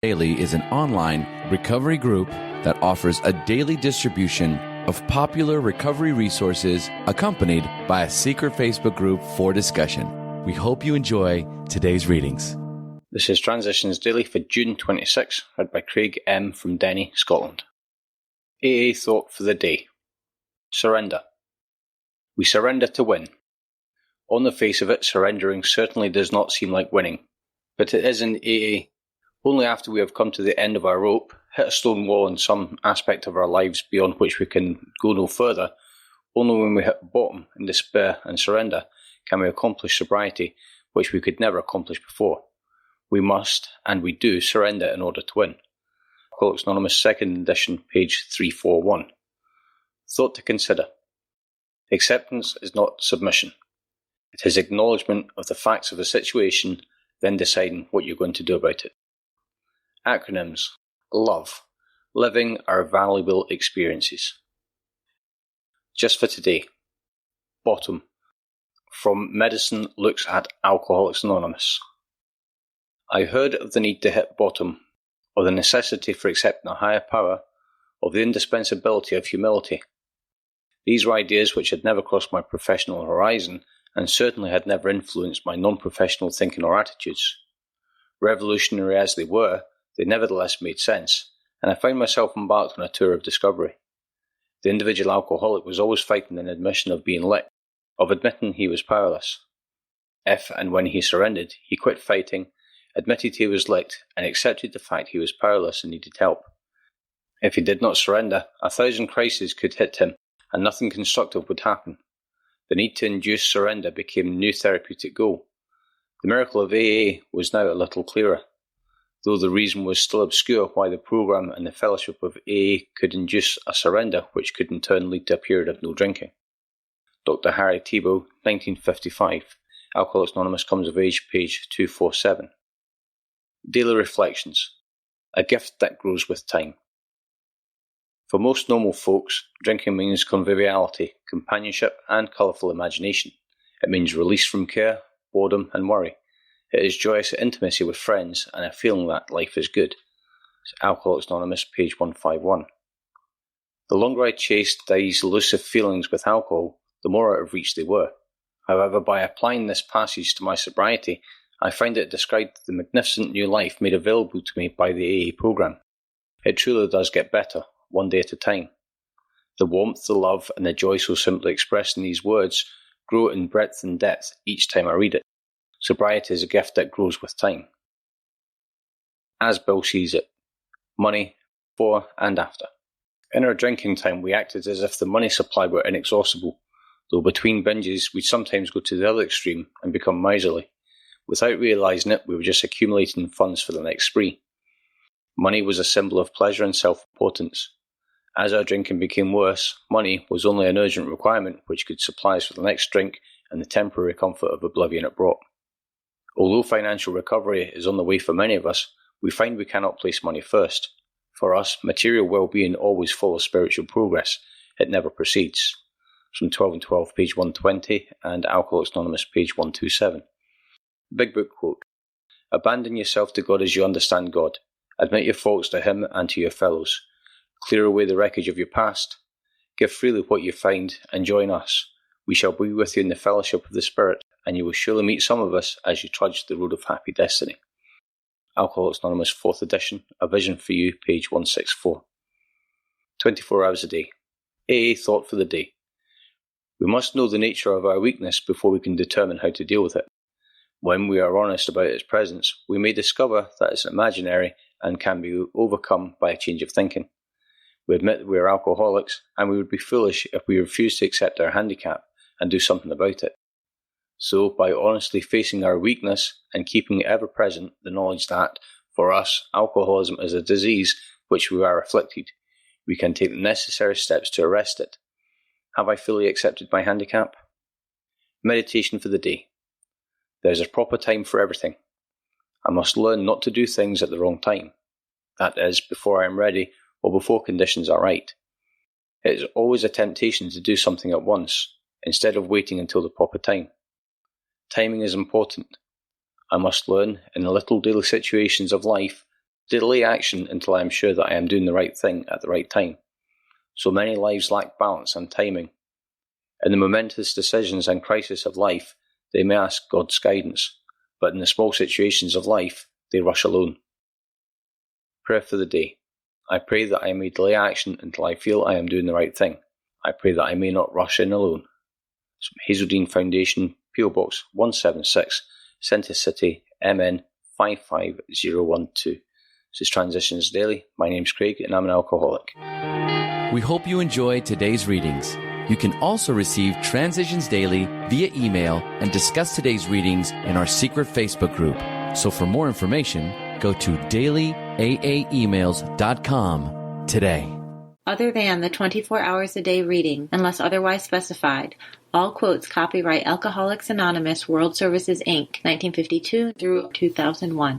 Daily is an online recovery group that offers a daily distribution of popular recovery resources accompanied by a secret Facebook group for discussion. We hope you enjoy today's readings. This is Transitions Daily for June 26, read by Craig M. from Denny, Scotland. AA thought for the day. Surrender. We surrender to win. On the face of it, surrendering certainly does not seem like winning, but it is in AA. Only after we have come to the end of our rope, hit a stone wall in some aspect of our lives beyond which we can go no further, only when we hit bottom in despair and surrender can we accomplish sobriety, which we could never accomplish before. We must, and we do, surrender in order to win. Alcoholics Anonymous 2nd edition, page 341. Thought to consider. Acceptance is not submission. It is acknowledgement of the facts of a situation, then deciding what you're going to do about it. Acronyms. Love. Living our valuable experiences. Just for today. Bottom. From Medicine Looks at Alcoholics Anonymous. I heard of the need to hit bottom, of the necessity for accepting a higher power, of the indispensability of humility. These were ideas which had never crossed my professional horizon and certainly had never influenced my non-professional thinking or attitudes. Revolutionary as they were, they nevertheless made sense, and I found myself embarked on a tour of discovery. The individual alcoholic was always fighting an admission of being licked, of admitting he was powerless. If and when he surrendered, he quit fighting, admitted he was licked, and accepted the fact he was powerless and needed help. If he did not surrender, 1,000 crises could hit him, and nothing constructive would happen. The need to induce surrender became a new therapeutic goal. The miracle of AA was now a little clearer, though the reason was still obscure why the program and the fellowship of AA could induce a surrender which could in turn lead to a period of no drinking. Dr. Harry Tebow, 1955, Alcoholics Anonymous Comes of Age, page 247. Daily Reflections. A gift that grows with time. For most normal folks, drinking means conviviality, companionship, and colourful imagination. It means release from care, boredom, and worry. It is joyous intimacy with friends and a feeling that life is good. It's Alcoholics Anonymous, page 151. The longer I chased these elusive feelings with alcohol, the more out of reach they were. However, by applying this passage to my sobriety, I find it described the magnificent new life made available to me by the AA program. It truly does get better, one day at a time. The warmth, the love, and the joy so simply expressed in these words grow in breadth and depth each time I read it. Sobriety is a gift that grows with time. As Bill sees it. Money, before and after. In our drinking time, we acted as if the money supply were inexhaustible, though between binges we'd sometimes go to the other extreme and become miserly. Without realising it, we were just accumulating funds for the next spree. Money was a symbol of pleasure and self-importance. As our drinking became worse, money was only an urgent requirement which could supply us for the next drink and the temporary comfort of oblivion it brought. Although financial recovery is on the way for many of us, we find we cannot place money first. For us, material well-being always follows spiritual progress. It never precedes. From 12 and 12, page 120, and Alcoholics Anonymous, page 127. Big Book quote. Abandon yourself to God as you understand God. Admit your faults to Him and to your fellows. Clear away the wreckage of your past. Give freely what you find, and join us. We shall be with you in the fellowship of the Spirit, and you will surely meet some of us as you trudge the road of happy destiny. Alcoholics Anonymous 4th edition, A Vision for You, page 164. 24 hours a day. AA thought for the day. We must know the nature of our weakness before we can determine how to deal with it. When we are honest about its presence, we may discover that it's imaginary and can be overcome by a change of thinking. We admit that we are alcoholics, and we would be foolish if we refused to accept our handicap and do something about it. So, by honestly facing our weakness and keeping ever present the knowledge that, for us, alcoholism is a disease which we are afflicted, we can take the necessary steps to arrest it. Have I fully accepted my handicap? Meditation for the day. There is a proper time for everything. I must learn not to do things at the wrong time. That is, before I am ready or before conditions are right. It is always a temptation to do something at once, instead of waiting until the proper time. Timing is important. I must learn, in the little daily situations of life, Delay action until I am sure that I am doing the right thing at the right time. So many lives lack balance and timing. In the momentous decisions and crisis of life, they may ask God's guidance, but in the small situations of life, they rush alone. Prayer for the day. I pray that I may delay action until I feel I am doing the right thing. I pray that I may not rush in alone. Hazeldean Foundation, P.O. Box 176, Center City, MN 55012. This is Transitions Daily. My name's Craig and I'm an alcoholic. We hope you enjoyed today's readings. You can also receive Transitions Daily via email and discuss today's readings in our secret Facebook group. So for more information, go to dailyaaemails.com today. Other than the 24 hours a day reading, unless otherwise specified, all quotes copyright Alcoholics Anonymous World Services, Inc., 1952 through 2001.